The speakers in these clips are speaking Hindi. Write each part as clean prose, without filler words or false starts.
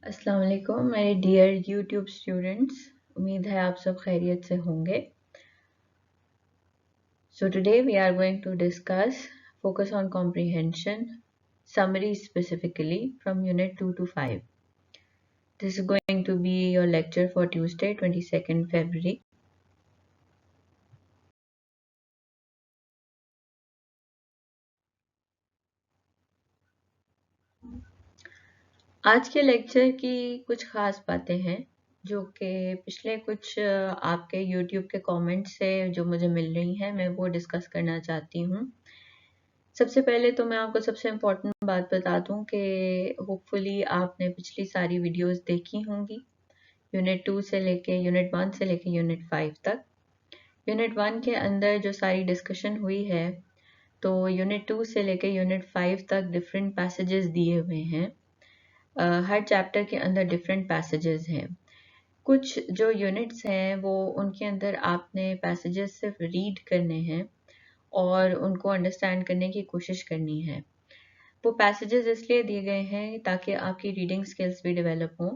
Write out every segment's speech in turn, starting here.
अस्सलाम वालेकुम मेरे डियर यूट्यूब स्टूडेंट्स। उम्मीद है आप सब खैरियत से होंगे। So today we are going to discuss focus on comprehension summary specifically from unit 2 to 5. This is going to be your lecture for Tuesday 22nd February. आज के लेक्चर की कुछ खास बातें हैं जो कि पिछले कुछ आपके YouTube के कमेंट्स से जो मुझे मिल रही हैं, मैं वो डिस्कस करना चाहती हूँ। सबसे पहले तो मैं आपको सबसे इम्पोर्टेंट बात बता दूं कि होपफुली आपने पिछली सारी वीडियोस देखी होंगी, यूनिट 2 से लेके यूनिट 1 से लेके यूनिट 5 तक। यूनिट 1 के अंदर जो सारी डिस्कशन हुई है, तो यूनिट 2 से लेके यूनिट 5 तक डिफरेंट पैसेजेस दिए हुए हैं। हर चैप्टर के अंदर डिफरेंट पैसेजेस हैं। कुछ जो यूनिट्स हैं वो उनके अंदर आपने पैसेजेस सिर्फ रीड करने हैं और उनको अंडरस्टैंड करने की कोशिश करनी है। वो पैसेजेस इसलिए दिए गए हैं ताकि आपकी रीडिंग स्किल्स भी डेवलप हों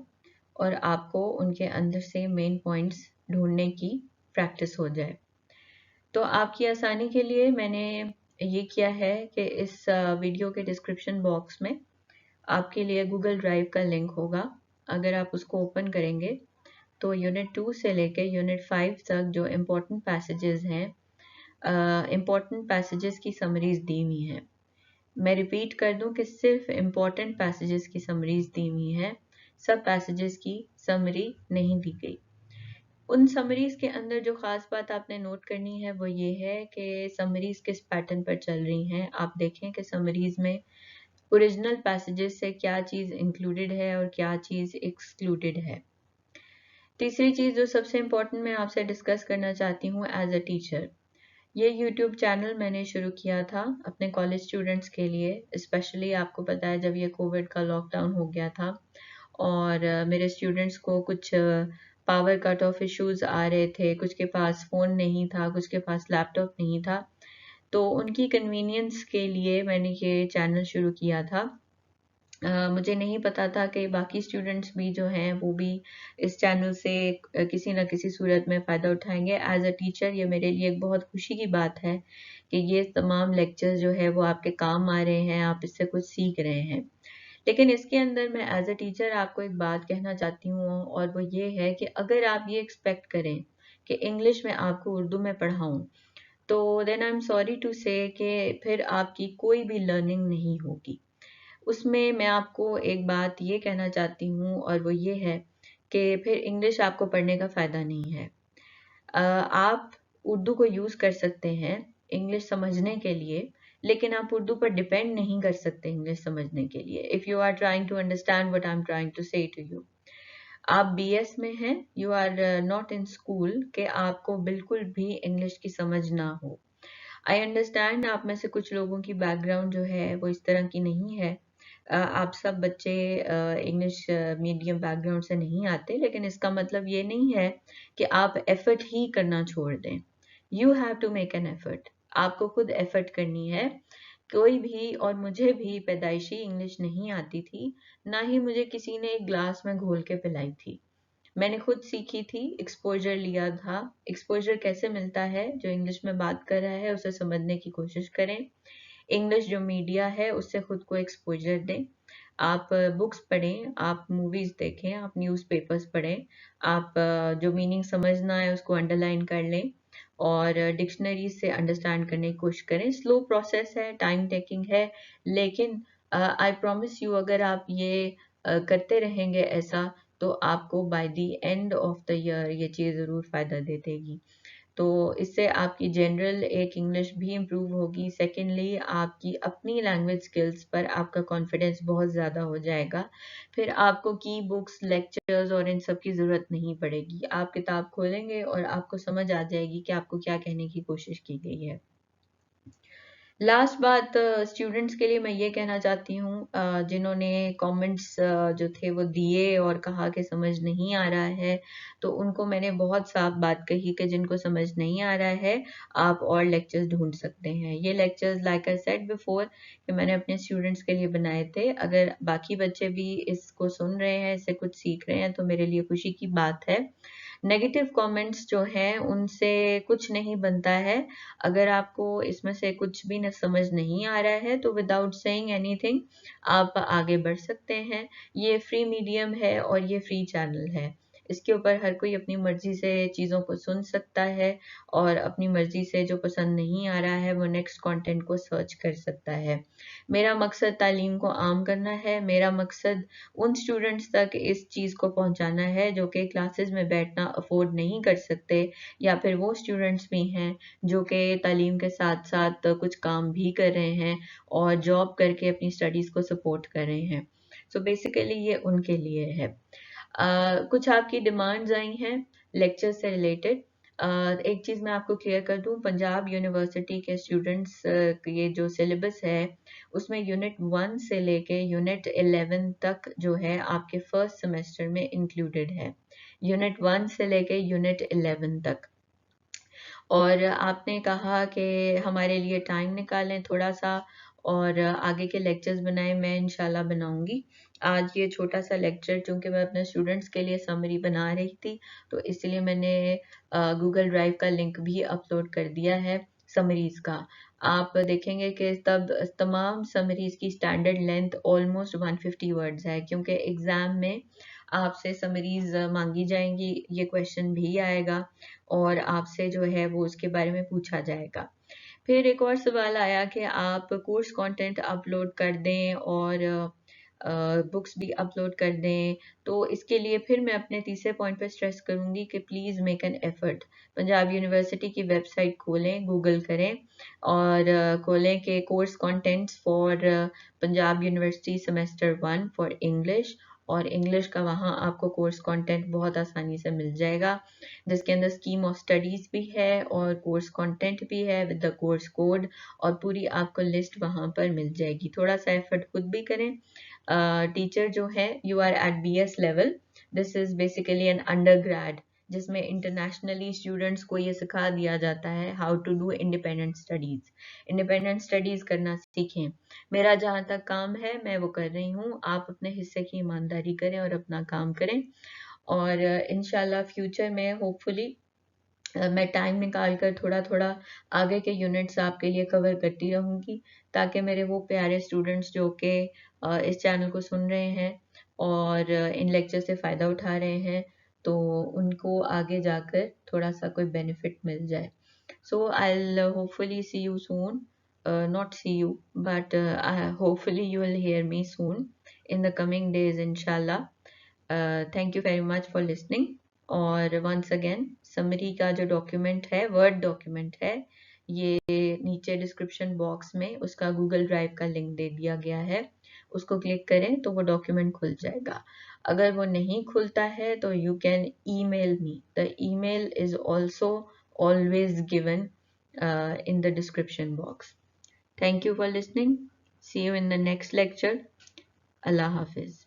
और आपको उनके अंदर से मेन पॉइंट्स ढूंढने की प्रैक्टिस हो जाए। तो आपकी आसानी के लिए मैंने ये किया है कि इस वीडियो के डिस्क्रिप्शन बॉक्स में आपके लिए गूगल ड्राइव का लिंक होगा। अगर आप उसको ओपन करेंगे तो यूनिट 2 से लेके यूनिट 5 तक जो इम्पोर्टेंट पैसेजेस हैं, इम्पोर्टेंट पैसेजेस की समरीज दी हुई हैं। मैं रिपीट कर दूं कि सिर्फ इम्पोर्टेंट पैसेजेस की समरीज दी हुई हैं, सब पैसेजेस की समरी नहीं दी गई। उन समरीज के अंदर जो खास बात आपने नोट करनी है वो ये है कि समरीज किस पैटर्न पर चल रही हैं। आप देखें कि समरीज में ओरिजिनल पैसेजेस से क्या चीज़ इंक्लूडेड है और क्या चीज़ एक्सक्लूडेड है। तीसरी चीज़ जो सबसे इम्पोर्टेंट मैं आपसे डिस्कस करना चाहती हूँ एज अ टीचर, ये YouTube चैनल मैंने शुरू किया था अपने कॉलेज स्टूडेंट्स के लिए। स्पेशली आपको पता है जब ये कोविड का लॉकडाउन हो गया था और मेरे स्टूडेंट्स को कुछ पावर कट ऑफ इश्यूज आ रहे थे, कुछ के पास फ़ोन नहीं था, कुछ के पास लैपटॉप नहीं था, तो उनकी कन्वीनियंस के लिए मैंने ये चैनल शुरू किया था। मुझे नहीं पता था कि बाकी स्टूडेंट्स भी जो हैं वो भी इस चैनल से किसी न किसी सूरत में फ़ायदा उठाएंगे। एज अ टीचर ये मेरे लिए एक बहुत खुशी की बात है कि ये तमाम लेक्चर्स जो है वो आपके काम आ रहे हैं, आप इससे कुछ सीख रहे हैं। लेकिन इसके अंदर मैं एज अ टीचर आपको एक बात कहना चाहती हूँ और वो ये है कि अगर आप ये एक्सपेक्ट करें कि इंग्लिश में आपको उर्दू में पढ़ाऊँ, तो then I am sorry to say कि फिर आपकी कोई भी लर्निंग नहीं होगी। उसमें मैं आपको एक बात ये कहना चाहती हूँ और वो ये है कि फिर इंग्लिश आपको पढ़ने का फ़ायदा नहीं है। आप उर्दू को यूज़ कर सकते हैं इंग्लिश समझने के लिए, लेकिन आप उर्दू पर डिपेंड नहीं कर सकते इंग्लिश समझने के लिए। If you are trying to understand what I am trying to say to you, आप बीएस में हैं, you are not in school कि आपको बिल्कुल भी इंग्लिश की समझ ना हो। आई अंडरस्टैंड आप में से कुछ लोगों की बैकग्राउंड जो है वो इस तरह की नहीं है। आप सब बच्चे इंग्लिश मीडियम बैकग्राउंड से नहीं आते, लेकिन इसका मतलब ये नहीं है कि आप एफर्ट ही करना छोड़ दें। You have to make an effort. आपको खुद एफर्ट करनी है। कोई भी, और मुझे भी पैदाइशी इंग्लिश नहीं आती थी, ना ही मुझे किसी ने एक ग्लास में घोल के पिलाई थी। मैंने खुद सीखी थी, एक्सपोजर लिया था। एक्सपोजर कैसे मिलता है? जो इंग्लिश में बात कर रहा है उसे समझने की कोशिश करें। इंग्लिश जो मीडिया है उससे खुद को एक्सपोजर दें। आप बुक्स पढ़ें, आप मूवीज़ देखें, आप न्यूज़पेपर्स पढ़ें, आप जो मीनिंग समझना है उसको अंडरलाइन कर लें और डिक्शनरी से अंडरस्टैंड करने की कोशिश करें। स्लो प्रोसेस है, टाइम टेकिंग है, लेकिन आई प्रॉमिस यू अगर आप ये करते रहेंगे ऐसा, तो आपको by the end of the year ये चीज़ ज़रूर फ़ायदा दे देगी। तो इससे आपकी जनरल एक इंग्लिश भी इम्प्रूव होगी। सेकेंडली आपकी अपनी लैंग्वेज स्किल्स पर आपका कॉन्फिडेंस बहुत ज़्यादा हो जाएगा। फिर आपको की बुक्स, लेक्चर्स और इन सब की ज़रूरत नहीं पड़ेगी। आप किताब खोलेंगे और आपको समझ आ जाएगी कि आपको क्या कहने की कोशिश की गई है। लास्ट बात स्टूडेंट्स के लिए मैं ये कहना चाहती हूँ, जिन्होंने कमेंट्स जो थे वो दिए और कहा कि समझ नहीं आ रहा है, तो उनको मैंने बहुत साफ बात कही कि जिनको समझ नहीं आ रहा है आप और लेक्चर्स ढूंढ सकते हैं। ये lectures like I said before कि मैंने अपने स्टूडेंट्स के लिए बनाए थे। अगर बाकी बच्चे भी इसको सुन रहे हैं, इससे कुछ सीख रहे हैं, तो मेरे लिए खुशी की बात है। नेगेटिव कमेंट्स जो हैं उनसे कुछ नहीं बनता है। अगर आपको इसमें से कुछ भी न समझ नहीं आ रहा है तो विदाउट सेइंग एनीथिंग आप आगे बढ़ सकते हैं। ये फ्री मीडियम है और ये फ्री चैनल है। इसके ऊपर हर कोई अपनी मर्जी से चीज़ों को सुन सकता है और अपनी मर्जी से जो पसंद नहीं आ रहा है वो नेक्स्ट कंटेंट को सर्च कर सकता है। मेरा मकसद तालीम को आम करना है। मेरा मकसद उन स्टूडेंट्स तक इस चीज़ को पहुंचाना है जो कि क्लासेस में बैठना अफोर्ड नहीं कर सकते, या फिर वो स्टूडेंट्स भी हैं जो कि तालीम के साथ साथ कुछ काम भी कर रहे हैं और जॉब करके अपनी स्टडीज़ को सपोर्ट कर रहे हैं। सो बेसिकली ये उनके लिए है। कुछ आपकी डिमांड्स आई हैं लेक्चर से रिलेटेड। एक चीज़ मैं आपको क्लियर कर दूं, पंजाब यूनिवर्सिटी के स्टूडेंट्स ये जो सिलेबस है उसमें यूनिट 1 से लेके यूनिट 11 तक जो है आपके फर्स्ट सेमेस्टर में इंक्लूडेड है। यूनिट 1 से लेके यूनिट 11 तक। और आपने कहा कि हमारे लिए टाइम निकालें थोड़ा सा और आगे के लेक्चर्स बनाएं। मैं इंशाल्लाह बनाऊंगी। आज ये छोटा सा लेक्चर चूंकि मैं अपने स्टूडेंट्स के लिए समरी बना रही थी तो इसलिए मैंने गूगल ड्राइव का लिंक भी अपलोड कर दिया है समरीज का। आप देखेंगे कि तब तमाम समरीज की स्टैंडर्ड लेंथ ऑलमोस्ट 150 वर्ड्स है, क्योंकि एग्जाम में आपसे समरीज मांगी जाएंगी, ये क्वेश्चन भी आएगा और आपसे जो है वो उसके बारे में पूछा जाएगा। फिर एक और सवाल आया कि आप कोर्स कंटेंट अपलोड कर दें और बुक्स भी अपलोड कर दें। तो इसके लिए फिर मैं अपने तीसरे पॉइंट पर स्ट्रेस करूंगी कि please make an effort. Punjab university की वेबसाइट खोलें, गूगल करें और खोलें कि course contents for Punjab university semester 1 for English, और इंग्लिश का वहाँ आपको कोर्स कंटेंट बहुत आसानी से मिल जाएगा, जिसके अंदर स्कीम ऑफ स्टडीज भी है और कोर्स कंटेंट भी है विद द कोर्स कोड, और पूरी आपको लिस्ट वहाँ पर मिल जाएगी। थोड़ा सा एफर्ट खुद भी करें। टीचर जो है you are at BS level, this is basically an under grade जिसमें इंटरनेशनली स्टूडेंट्स को ये सिखा दिया जाता है how to do independent studies. Independent studies करना सीखें। मेरा जहाँ तक काम है मैं वो कर रही हूँ, आप अपने हिस्से की ईमानदारी करें और अपना काम करें। और इंशाल्लाह फ्यूचर में होपफुली मैं टाइम निकाल कर थोड़ा थोड़ा आगे के यूनिट्स आपके लिए कवर करती रहूँगी, ताकि मेरे वो प्यारे स्टूडेंट्स जो कि इस चैनल को सुन रहे हैं और इन लेक्चर से फ़ायदा उठा रहे हैं, तो उनको आगे जाकर थोड़ा सा कोई बेनिफिट मिल जाए। So I hopefully see you soon, not see you, but hopefully you will hear me soon in the coming days, inshallah. Thank you very much for listening. और वंस अगेन समरी का जो डॉक्यूमेंट है, वर्ड डॉक्यूमेंट है, ये नीचे डिस्क्रिप्शन बॉक्स में उसका गूगल ड्राइव का लिंक दे दिया गया है, उसको क्लिक करें तो वो डॉक्यूमेंट खुल जाएगा। अगर वो नहीं खुलता है तो you can email me, the email is also always given in the description box. Thank you for listening. See you in the next lecture. Allah Hafiz.